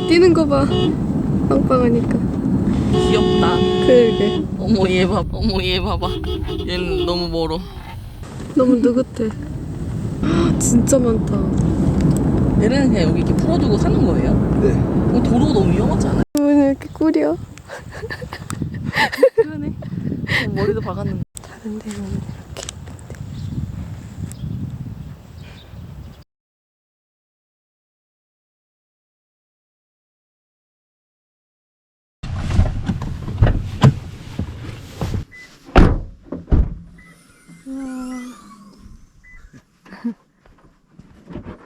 뛰는 거 봐. 빵빵하니까. 귀엽다. 그러게. 어머 얘 봐봐. 어머 얘 봐봐. 얘는 너무 멀어. 너무 느긋해. 진짜 많다. 얘는 그냥 여기 이렇게 풀어두고 사는 거예요? 네. 도로가 너무 위험하지 않아요? 왜 이렇게 꾸려? 그러네. 머리도 박았는데. 다른 데는 이렇게.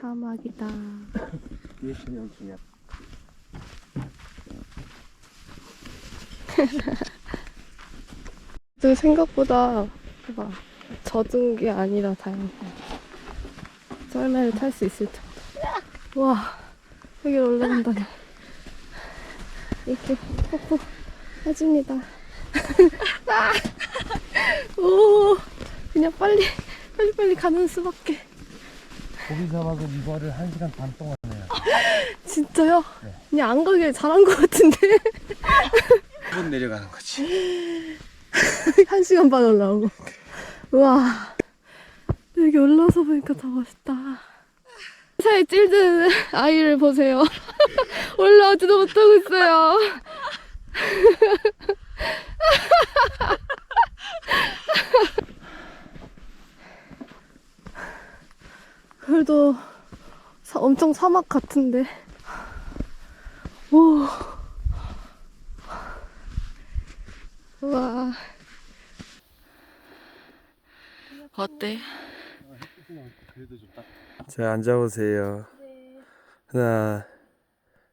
사막이다. 생각보다 막 젖은 게 아니라 다행이다. 썰매를 탈 수 있을 텐데. 와, 여기 올라간다니. 이렇게 뽀뽀 해줍니다. 오, 그냥 빨리 가는 수밖에. 고기 잡아서 이거를 1시간 반 동안 해요. 진짜요? 네. 그냥 안 가길 잘한 것 같은데. 1분 내려가는 거지. 1시간 반 올라오고. 우와, 여기 올라와서 보니까 더 멋있다. 사이 찔든 아이를 보세요. 올라오지도 못하고 있어요. 그래도 엄청 사막 같은데. 오. 우와. 어때? 자, 앉아보세요. 네. 하나,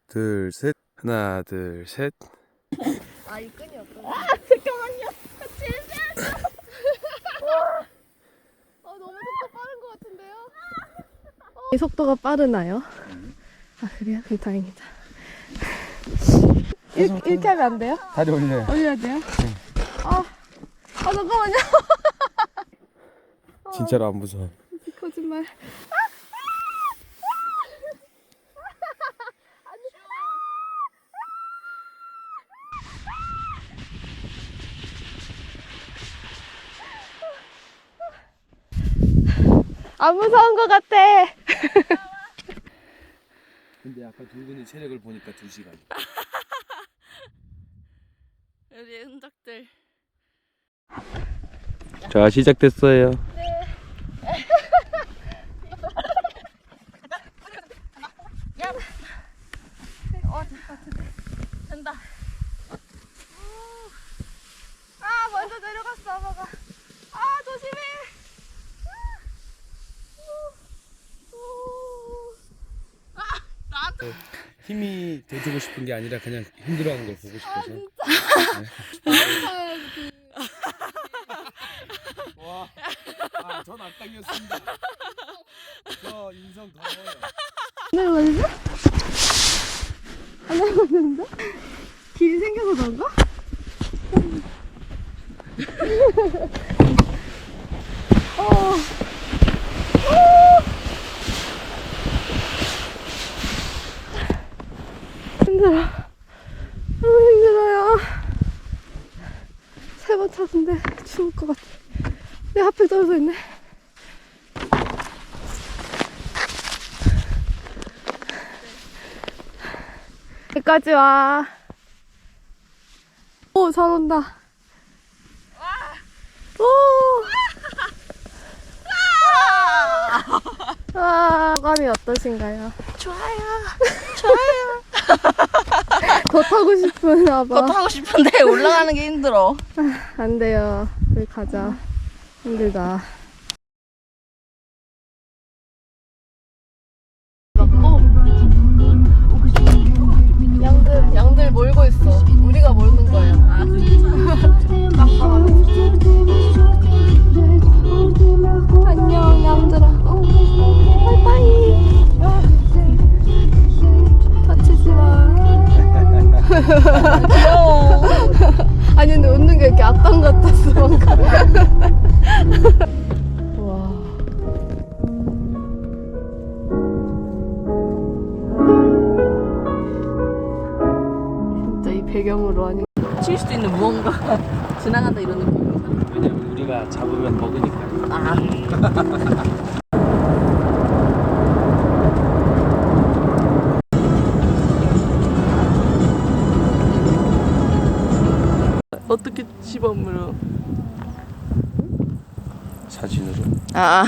둘, 셋. 하나, 둘, 셋. 아, 이 끈이 어떠세요? 잠깐만요. 너무 속도 빠른 것 같은데요? 이 속도가 빠르나요? 아, 그래요? 그럼 다행이다. 이렇게 하면 안 돼요? 다리 올려요. 올려야 돼요? 아, 잠깐만요. 진짜로 안 무서워. 거짓말. 안 무서운 것 같아. 근데 아까 두 분의 체력을 보니까 2시간. 우리의 흔적들. 자, 시작됐어요. 된다. 아, 먼저 내려갔어, 아빠가. 아, 조심해. 힘이 더 주고 싶은 게 아니라 그냥 힘들어하는 걸 보고 싶어서. 와, 전 악당이었습니다. 저 인성 더워요. 안 내려가는데? 안 내려가는데? 길이 생겨서 그런가? 힘들어. 너무 힘들어요. 3번 탔는데 죽을 것 같아. 내 앞에 떨어져 있네. 여기까지 와. 오, 잘 온다. 오. 소감이 어떠신가요? 좋아요. 더 타고 싶으나 봐. 더 타고 싶은데 올라가는 게 힘들어. 안 돼요. 우리 가자. 힘들다. 양들 몰고 있어. 우리가 몰는 거예요. 아 진짜? 안녕, 양들아. 바이바이. 다치지 마. 귀여워. 아니, 근데 웃는 게 이렇게 악당 같았어, 방금. 와. 우리가 잡으면 먹으니까. 어떻게 집어물어? 사진으로. 아.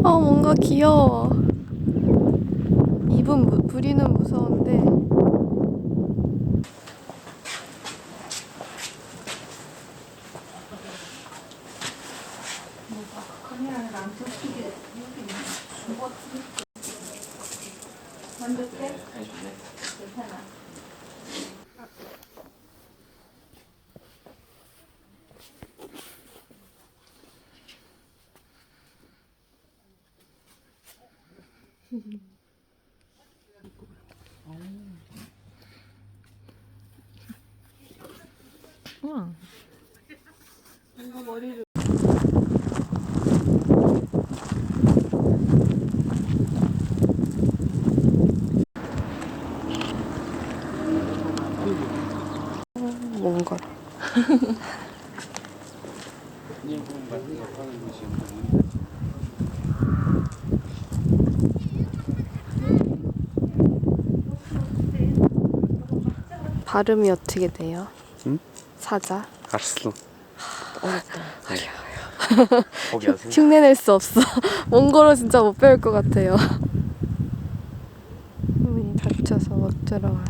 뭔가 귀여워. 입은 부리는 무서운데. 우와. 뭔가. 발음이 어떻게 돼요? 응? 사자. 알았어. 어려워요. 포기하세요. 흉내낼 수 없어. 몽골어 진짜 못 배울 것 같아요. 문이 닫혀서 못 들어와요.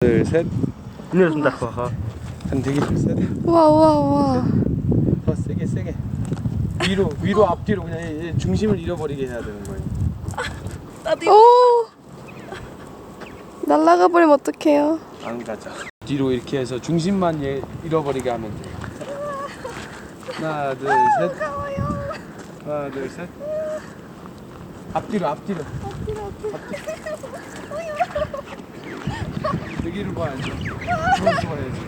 둘, 셋. 이렇습니다. 한대기 둘, 셋. 우와 우와 우와. 더 세게 세게. 위로 앞뒤로 그냥 이제 중심을 잃어버리게 해야 되는 거예요. 오. 날아가 버리면 어떡해요? 안 가자. 뒤로 이렇게 해서 중심만 잃어버리게 하면 돼. 하나, 둘, 셋. 하나, 둘, 셋. 앞뒤로. 여기를 봐야죠. 그걸 좋아야지.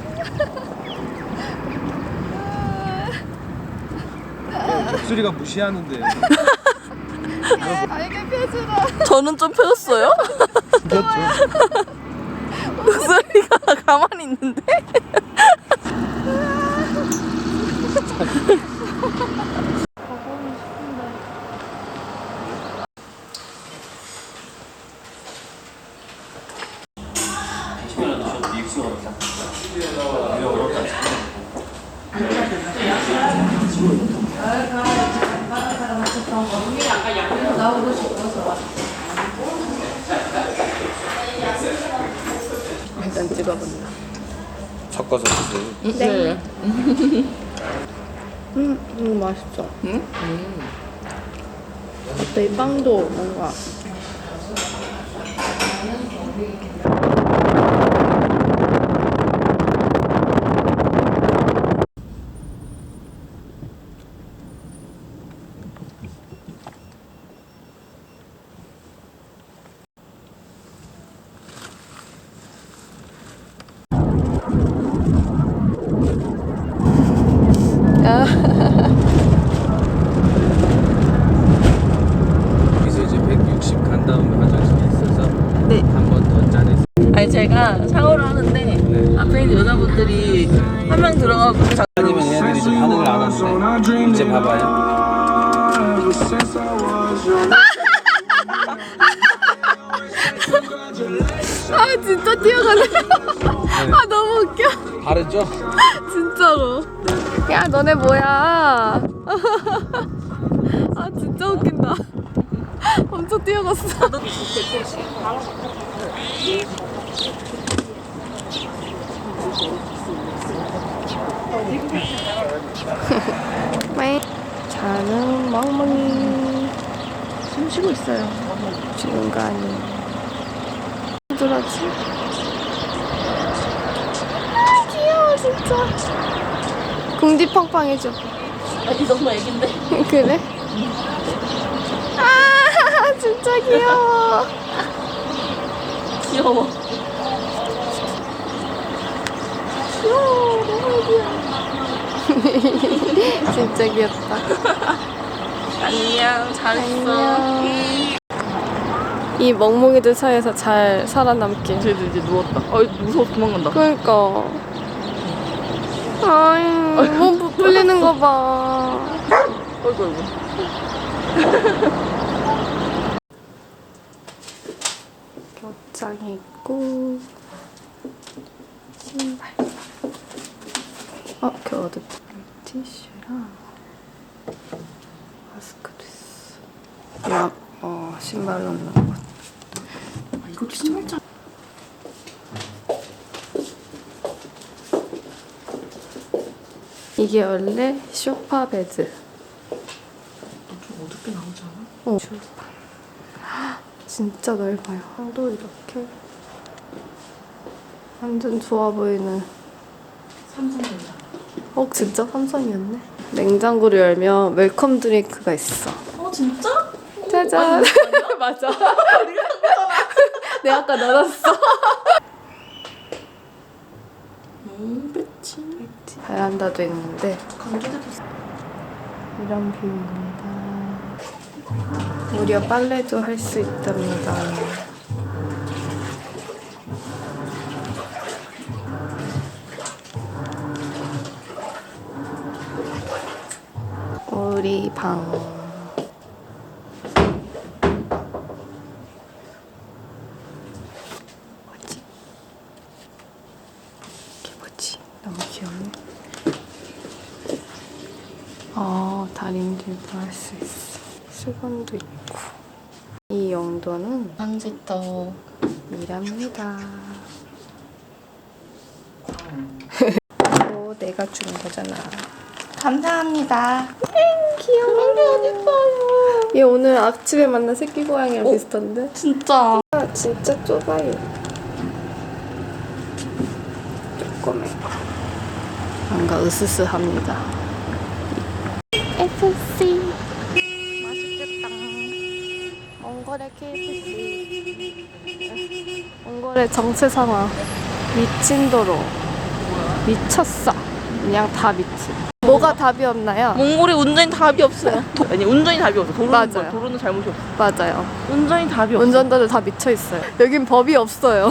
목소리가 무시하는데. 알게 펴주라. 저는 좀 펴졌어요? 그렇죠. 목소리가 가만히 있는데? 일단 찍어본다. 섞어서 드세요. 네. 맛있어. 이 빵도 뭔가. 여기서 이제 160 간 다음에 화장실이 있어서 네. 한 번 더 짜내서. 아니 제가 샤워를 하는데 네. 앞에 있는 여자분들이 한 명 들어가고 아니면 얘네들이 이제 반응을 안 하는데 이제 봐봐요. 아 진짜 뛰어가네. 아 너무 웃겨. 다르죠? 진짜로. 야 너네 뭐야? 아 진짜 웃긴다. 엄청 뛰어갔어. 왜? 자는 멍멍이 숨 쉬고 있어요. 죽은 거 아니에요. 누구라지? 아 귀여워 진짜. 궁디팡팡 해줘. 아니 너무 애긴데. 그래? 아 진짜 귀여워. 귀여워. 귀여워 너무 귀여워. 진짜 귀엽다. 안녕. 잘했어. 안녕. 이 멍멍이들 사이에서 잘 살아남길. 쟤도 이제 누웠다. 무서워서 도망간다. 그러니까. 아이 몸 부풀리는 거 봐. 아이고 아이고. 옷장이 있고 신발. 겨우도 티슈랑 마스크도 있어. 야, 신발 넣는 것. 이거 진짜. 이게 원래 소파 베드. 좀 어둡게 나오지 않아? 주방. 진짜 넓어요. 방도 이렇게 완전 좋아 보이는. 삼성전자. 진짜 삼성이었네. 냉장고를 열면 웰컴 드링크가 있어. 진짜? 짜잔. 맞아. 내가 아까 넣어놨어. 배치. 베란다도 있는데 강조대도 있어. 이런 뷰입니다. 무려 빨래도 할 수 있답니다. 우리 방. 뭐지? 이게 뭐지? 너무 귀엽네. 다림질도 할 수 있어. 수건도 있고. 이 용도는 방지턱. 이랍니다. 내가 준 거잖아. 감사합니다. 귀여워. 얘 오늘 아침에 만난 새끼 고양이랑 비슷한데? 진짜. 진짜 좁아요. 조그매. 뭔가 으스스합니다. FC. 맛있겠다. 몽골의 KFC. 몽골의 정체 상황. 미친 도로. 미쳤어. 그냥 다 미친. 뭐가 답이 없나요? 몽골에 운전이 답이 없어요. 아니 운전이 답이 없어. 맞아요. 도로는 잘못이 없어. 맞아요. 운전이 답이 없어. 운전자들 다 미쳐 있어요. 여긴 법이 없어요.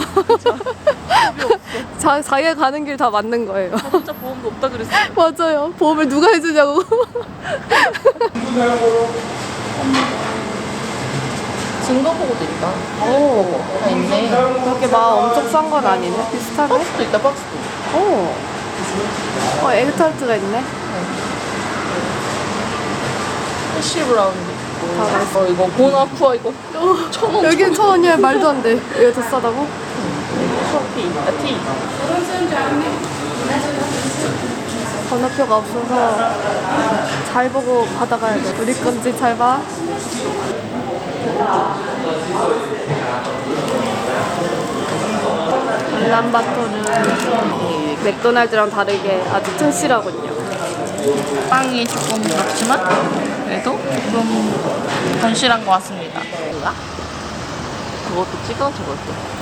자기가 가는 길 다 맞는 거예요. 진짜 보험도 없다 그랬어. 맞아요. 보험을 누가 해주냐고. 증거보고도 있다. 오, 다 있네. 그렇게 막 엄청 싼 건 아니네. 비슷하네. 박스도 있다. 박스도. 오, 에그타르트가 있네. 해시 브라운도 다 있고. 맛있어. 이거 보나푸아 이거. 1,000원. 여긴 1,000원이야. 말도 안 돼. 여기 더 싸다고? 커피. 티. 번호표가 없어서 잘 보고 받아가야 돼. 우리 건지 잘 봐. 울란바토르는 맥도날드랑 다르게 아주 튼실하군요. 빵이 조금 그렇지만 그래도 조금 건실한 것 같습니다. 뭐야? 그것도 찍어 적었어.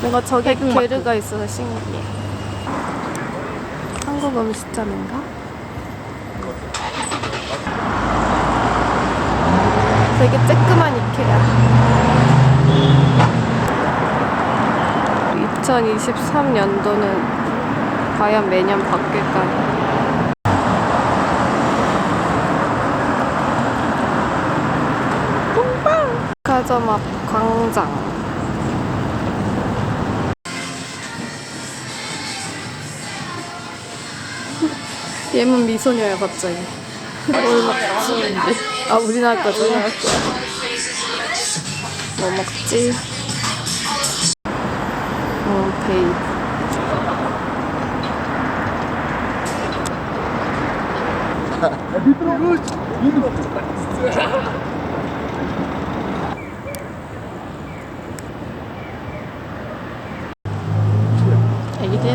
뭔가 저게 태국마트. 게르가 있어서 신기해. 한국 음식점인가? 되게 쬐끄만 이케아. 2023년도는 과연 매년 바뀔까요? 서점 앞 광장. 얘는 미소녀야 갑자기. 뭘 먹지? 아 우리나라 거지? 뭐 먹지? 베이프. 애기들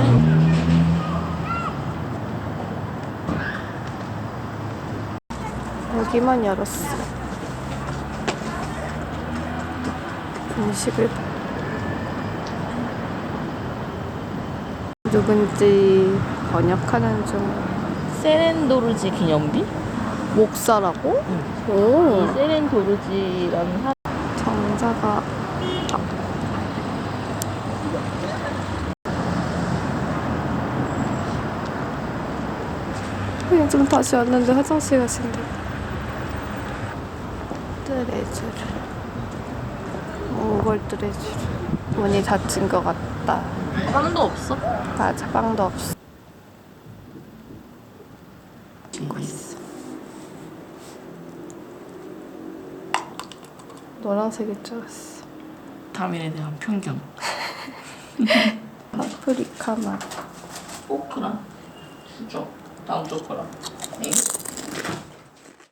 여기만 열었어. 음식을 누군지 번역하는 중. 세렌도르지 기념비? 목사라고? 이 오, 세렌도르지라는 사 정자가 그냥 좀 다시 왔는데 화장실 가신대. 뜨레쥬르. 몽골 뜨레쥬르. 문이 닫힌 것 같다. 빵도 없어? 맞아, 빵도 없어. 찍고 있어. 노란색일 줄 알았어. 비타민에 대한 편견. 파프리카 맛. 포크랑 수저 다음 젓가락. 네.